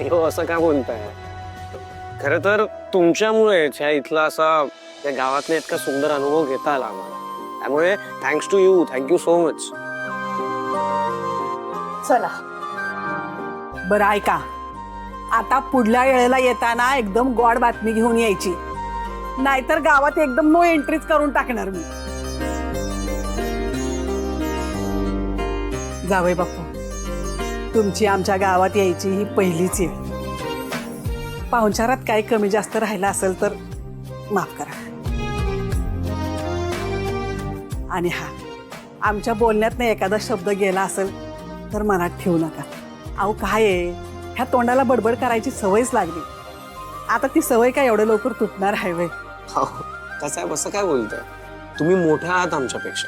हो, असं का बोलताय? खरं तर तुमच्यामुळेच ह्या इथला असा त्या गावातला इतका सुंदर अनुभव घेता आला आम्हाला. त्यामुळे thanks to you, thank you so much. चला बरं ऐका, आता पुढल्या वेळेला येताना एकदम गॉड बातमी घेऊन यायची, नाहीतर गावात एकदम नो एंट्रीच करून टाकणार मी. जावई बापू, तुमची आमच्या गावात यायची ही पहिलीच आहे. पाहुणचारात काही कमी जास्त राहिला असेल तर माफ करा. आणि हा, आमच्या बोलण्यात एखादा शब्द गेला असेल तर मनात ठेवू नका. अहो काय आहे, ह्या तोंडाला बडबड करायची सवयच लागली. आता ती सवय काय एवढं लवकर तुटणार आहे वय? कसं आहे, असं काय बोलताय? तुम्ही मोठ्या आहात आमच्यापेक्षा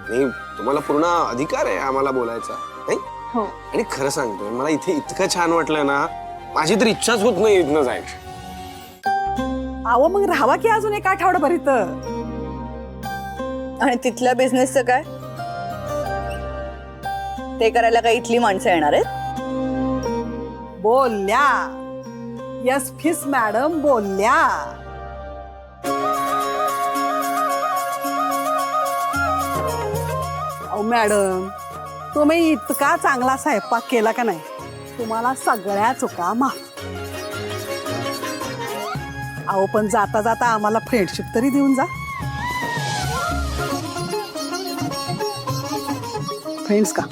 आणि तुम्हाला पूर्ण अधिकार आहे आम्हाला बोलायचा, नाही? हो. आणि खरं सांगतोय, मला इथे इतकं छान वाटलं ना, माझी तर इच्छाच होत नाही इथनं जायची. अहो मग राहावा की अजून एक आठवडाभर इथं. आणि तिथल्या बिझनेसचं काय? ते करायला काय इथली माणसं येणार आहेत? बोलल्या यस फिस मॅडम, बोलल्या. अहो मॅडम, तुम्ही इतका चांगला स्वयंपाक केला का नाही, तुम्हाला सगळ्या चुका माफ. अहो पण जाता जाता आम्हाला फ्रेंडशिप तरी देऊन जा. फ्रेंड्स का?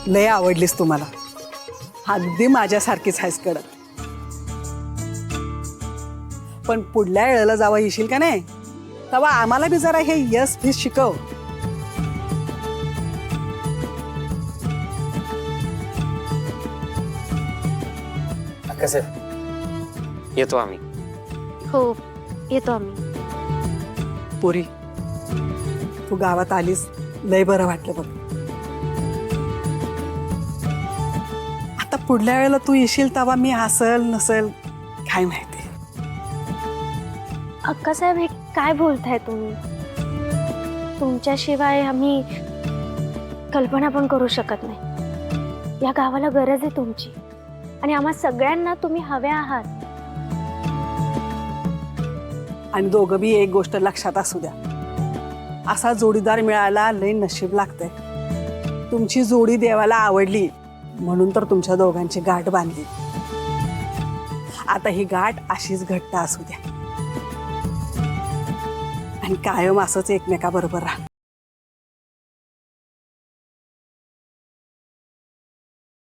लय आवडलीस तुम्हाला, अगदी माझ्यासारखीच आहेस कडक. पण पुढल्या वेळेला जावं येशील का नाही, तेव्हा आम्हाला बी जरा हे यस फिस शिकव. कसं येतो आम्ही. हो, येतो आम्ही. पुरी, तू गावात आलीस, लय बरं वाटलं बघ. आता पुढल्या वेळेला तू येशील तेव्हा मी हसल नसल काय माहिती. अक्कासाहेब, हे काय बोलताय तुम्ही? तुमच्याशिवाय आम्ही कल्पना पण करू शकत नाही. या गावाला गरज आहे तुमची आणि आम्हा सगळ्यांना तुम्ही हवे आहात. आणि दोघं बी एक गोष्ट लक्षात असू द्या, असा जोडीदार मिळायला लय नशीब लागतंय. तुमची जोडी देवाला आवडली म्हणून तर तुमच्या दोघांची गाठ बांधली. आता ही गाठ अशीच घट्ट असू द्या आणि कायम असंच एकमेकाबरोबर राहा.